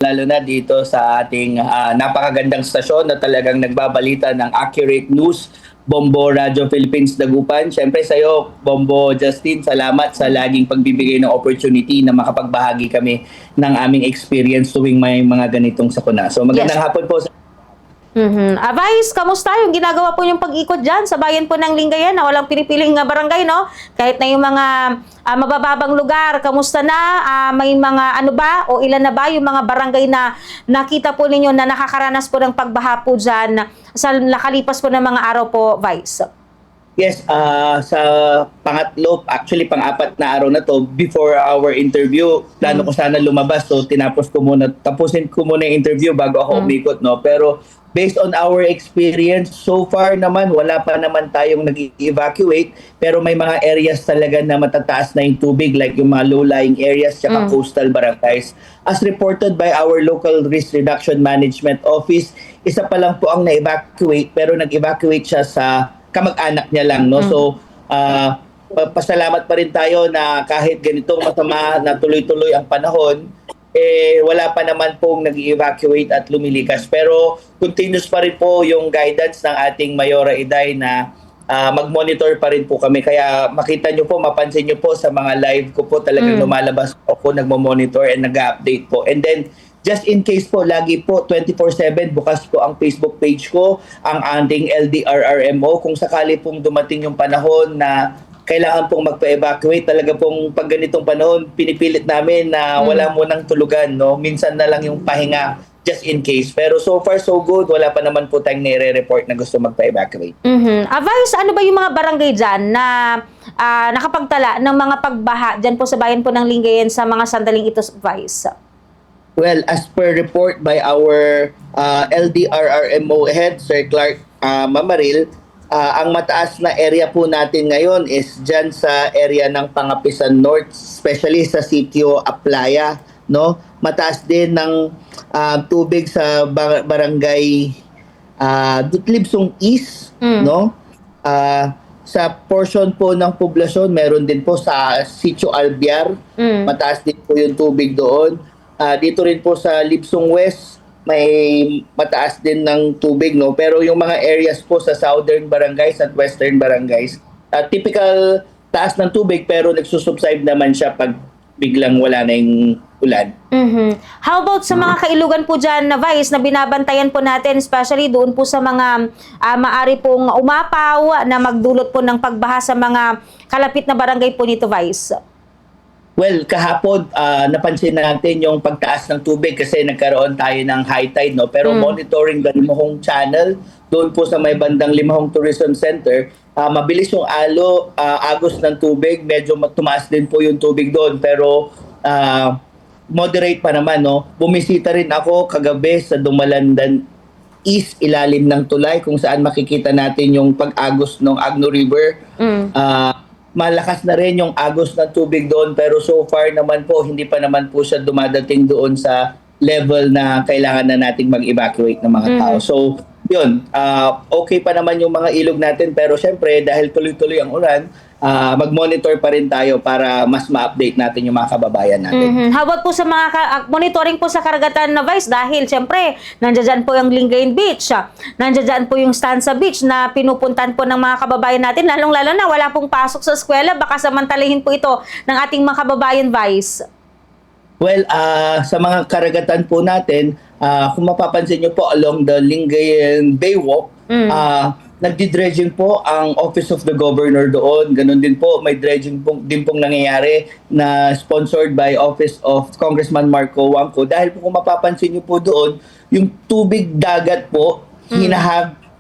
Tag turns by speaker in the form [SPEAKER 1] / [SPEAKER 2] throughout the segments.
[SPEAKER 1] lalo na dito sa ating napakagandang stasyon na talagang nagbabalita ng accurate news, Bombo Radio Philippines Dagupan. Siyempre sa iyo, Bombo Justin, salamat sa laging pagbibigay ng opportunity na makapagbahagi kami ng aming experience tuwing may mga ganitong sakuna. So magandang
[SPEAKER 2] Yes.
[SPEAKER 1] hapon po sa
[SPEAKER 2] Vice, kamusta yung ginagawa po yung pag-ikot dyan sa bayan po ng Lingayen na walang pinipiling barangay, no? Kahit na yung mga mabababang lugar, kamusta na? May mga ano ba o ilan na ba yung mga barangay na nakita po ninyo na nakakaranas po ng pagbaha po dyan sa nakalipas po ng mga araw po, Vice?
[SPEAKER 1] Yes, sa pangatlo, actually pang-apat na araw na to, before our interview, plano ko sana lumabas. So tapusin ko muna yung interview bago ako umikot, no? Pero based on our experience, so far naman, wala pa naman tayong nag-evacuate. Pero may mga areas talaga na matataas na yung tubig, like yung mga low-lying areas, tsaka coastal barangays. As reported by our local risk reduction management office, isa pa lang po ang na-evacuate, pero nag-evacuate siya sa kamag-anak niya lang, no? So pasalamat pa rin tayo na kahit ganitong masama na tuloy-tuloy ang panahon, wala pa naman pong nag-evacuate at lumilikas. Pero continuous pa rin po yung guidance ng ating Mayora Iday na mag-monitor pa rin po kami. Kaya makita nyo po, mapansin nyo po sa mga live ko po, talagang lumalabas ako, nagmo-monitor and nag-update po. And then just in case po, lagi po 24/7 bukas po ang Facebook page ko, ang ating LDRRMO. Kung sakali pong dumating yung panahon na kailangan pong magpa-evacuate, talaga pong pag ganitong panahon, pinipilit namin na wala munang tulugan, no? Minsan na lang yung pahinga just in case. Pero so far so good, wala pa naman po tayong nire-report na gusto magpa-evacuate.
[SPEAKER 2] Vice, ano ba yung mga barangay dyan na nakapagtala ng mga pagbaha dyan po sa bayan po ng Lingayen sa mga sandaling ito, Vice?
[SPEAKER 1] Well, as per report by our LDRRMO head, Sir Clark Mamaril, ang mataas na area po natin ngayon is dyan sa area ng Pangapisan North, especially sa sitio Aplaya, no? Mataas din ng tubig sa barangay Dutlibsong East, no? Sa portion po ng poblasyon, meron din po sa sitio Albiar, mataas din po yung tubig doon. Dito rin po sa Libsong West, may mataas din ng tubig, no? Pero yung mga areas po sa southern barangays at western barangays, typical taas ng tubig pero nagsusubside naman siya pag biglang wala na yung ulan.
[SPEAKER 2] How about sa mga kailugan po dyan na, Vice, na binabantayan po natin, especially doon po sa mga maari pong umapaw na magdulot po ng pagbaha sa mga kalapit na barangay po nito, Vice?
[SPEAKER 1] Well, kahapon napansin natin yung pagtaas ng tubig kasi nagkaroon tayo ng high tide, no? Pero monitoring the Limahong Channel, doon po sa may bandang Limahong Tourism Center, mabilis yung agos ng tubig, medyo tumaas din po yung tubig doon, pero moderate pa naman, no? Bumisita rin ako kagabi sa Dumalandan East, ilalim ng tulay, kung saan makikita natin yung pag-agos ng Agno River. Malakas na rin yung agos ng tubig doon, pero so far naman po hindi pa naman po siya dumadating doon sa level na kailangan na nating mag-evacuate ng mga tao. So yun, okay pa naman yung mga ilog natin, pero syempre dahil tuloy-tuloy ang ulan, mag-monitor pa rin tayo para mas ma-update natin yung mga kababayan natin.
[SPEAKER 2] How about po sa mga monitoring po sa karagatan na, Vice, dahil siyempre nandiyan dyan po yung Lingayen Beach, nandiyan dyan po yung Stanza Beach na pinupuntan po ng mga kababayan natin, lalong-lalo na wala pong pasok sa eskwela, baka samantalahin po ito ng ating mga kababayan, Vice.
[SPEAKER 1] Well, sa mga karagatan po natin, kung mapapansin nyo po along the Lingayen Baywalk, nagdi-dredging po ang Office of the Governor doon. Ganon din po, may dredging din pong nangyayari na sponsored by Office of Congressman Marco Wangco. Dahil po kung mapapansin nyo po doon, yung tubig dagat po,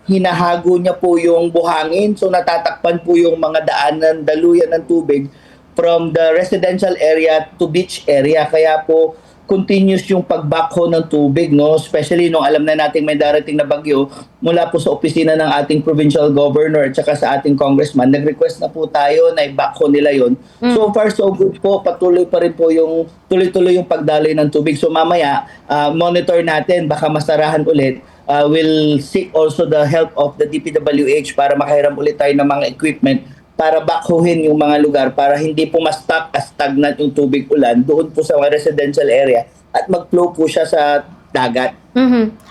[SPEAKER 1] hinahago niya po yung buhangin. So natatakpan po yung mga daanan, daluyan ng tubig from the residential area to beach area. Kaya po continuous yung pag-backhoe ng tubig, no? Especially nung alam na natin may darating na bagyo, mula po sa opisina ng ating provincial governor at saka sa ating congressman, nag-request na po tayo na i-backhoe nila yon. So far so good po, patuloy pa rin po yung tuloy-tuloy yung pagdaloy ng tubig. So mamaya, monitor natin, baka masarahan ulit. We'll seek also the help of the DPWH para makahiram ulit tayo ng mga equipment para backhoehin yung mga lugar para hindi po ma-stuck as stagnant yung tubig ulan doon po sa mga residential area at mag-flow po siya sa dagat.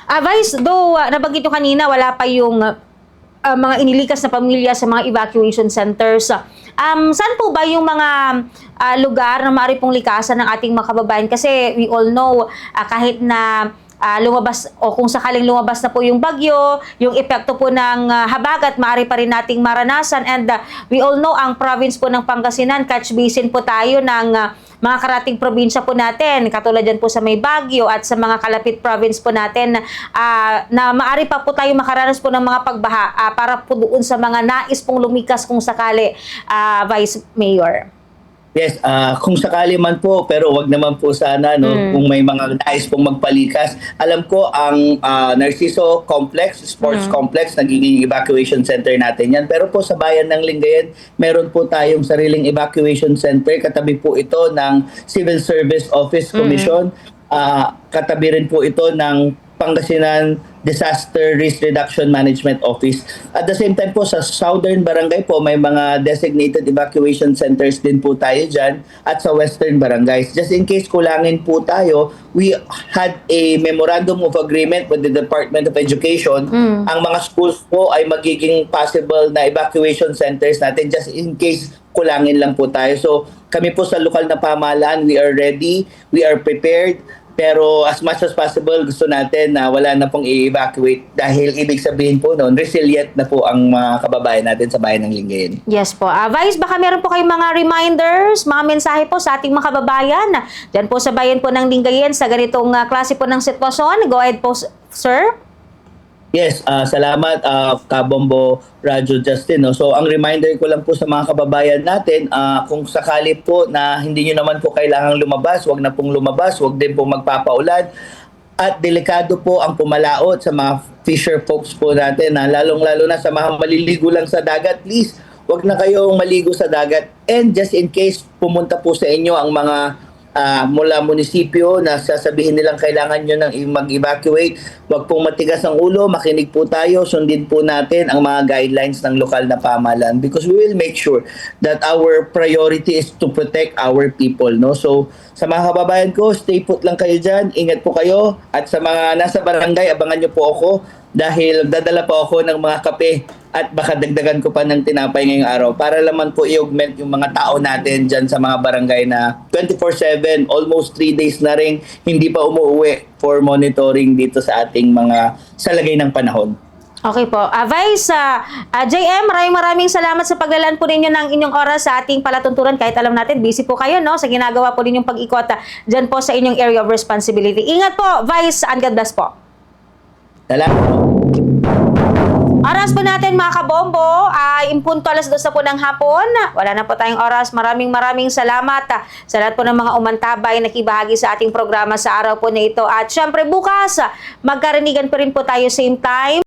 [SPEAKER 2] Vice, though nabanggit nyo kanina, wala pa yung mga inilikas na pamilya sa mga evacuation centers. Saan po ba yung mga lugar na maaari pong likasan ng ating mga kababayan? Kasi we all know, kahit na lumabas o kung sakaling lumabas na po yung bagyo, yung epekto po ng habagat, maaari pa rin nating maranasan. And we all know, ang province po ng Pangasinan, catch basin po tayo ng mga karating probinsya po natin, katulad dyan po sa may Baguio at sa mga kalapit province po natin, na maaari pa po tayo makaranas po ng mga pagbaha para po doon sa mga nais pong lumikas kung sakali, Vice Mayor.
[SPEAKER 1] Yes, kung sakali man po, pero wag naman po sana, no, kung may mga nais pong magpalikas. Alam ko ang Narciso Complex, Sports Complex, nagiging evacuation center natin yan. Pero po sa bayan ng Lingayen, meron po tayong sariling evacuation center. Katabi po ito ng Civil Service Office Commission. Katabi rin po ito ng Pangasinan Disaster Risk Reduction Management Office. At the same time po, sa Southern Barangay po, may mga designated evacuation centers din po tayo dyan at sa Western Barangays. Just in case kulangin po tayo, we had a memorandum of agreement with the Department of Education. Ang mga schools po ay magiging possible na evacuation centers natin just in case kulangin lang po tayo. So kami po sa lokal na pamahalaan, we are ready, we are prepared. Pero as much as possible, gusto natin na wala na pong i-evacuate dahil ibig sabihin po noon, resilient na po ang mga kababayan natin sa bayan ng Lingayen.
[SPEAKER 2] Yes po. Vice, baka meron po kayong mga reminders, mga mensahe po sa ating mga kababayan dyan po sa bayan po ng Lingayen sa ganitong klase po ng sitwasyon. Go ahead po, sir.
[SPEAKER 1] Yes, salamat Kabombo Radyo Justin. No? So ang reminder ko lang po sa mga kababayan natin, kung sakali po na hindi nyo naman po kailangang lumabas, wag na pong lumabas, wag din po magpapaulan. At delikado po ang pumalaot sa mga fisher folks po natin, na lalong-lalo na sa mga maliligo lang sa dagat. Please, wag na kayong maligo sa dagat. And just in case pumunta po sa inyo ang mga mula munisipyo na sasabihin nilang kailangan nyo nang mag-evacuate, wag pong matigas ang ulo, makinig po tayo, sundin po natin ang mga guidelines ng lokal na pamahalaan because we will make sure that our priority is to protect our people. No? So sa mga kababayan ko, stay put lang kayo dyan, ingat po kayo, at sa mga nasa barangay, abangan nyo po ako dahil dadala po ako ng mga kape at baka dagdagan ko pa ng tinapay ngayong araw para naman po i-augment yung mga tao natin dyan sa mga barangay na 24/7, almost 3 days na rin hindi pa umuwi for monitoring dito sa ating mga salagay ng panahon.
[SPEAKER 2] Okay po. Vice, JM, maraming salamat sa paglalaan po ninyo ng inyong oras sa ating palatuntunan. Kahit alam natin, busy po kayo, no? Sa ginagawa po ninyong pag-ikot dyan po sa inyong area of responsibility. Ingat po, Vice, and God bless po.
[SPEAKER 1] Salamat po.
[SPEAKER 2] Oras po natin mga kabombo, impunto 2:00 na po ng hapon. Wala na po tayong oras. Maraming salamat sa lahat po ng mga umantabay na kibahagi sa ating programa sa araw po na ito. At syempre bukas, magkarinigan pa rin po tayo same time.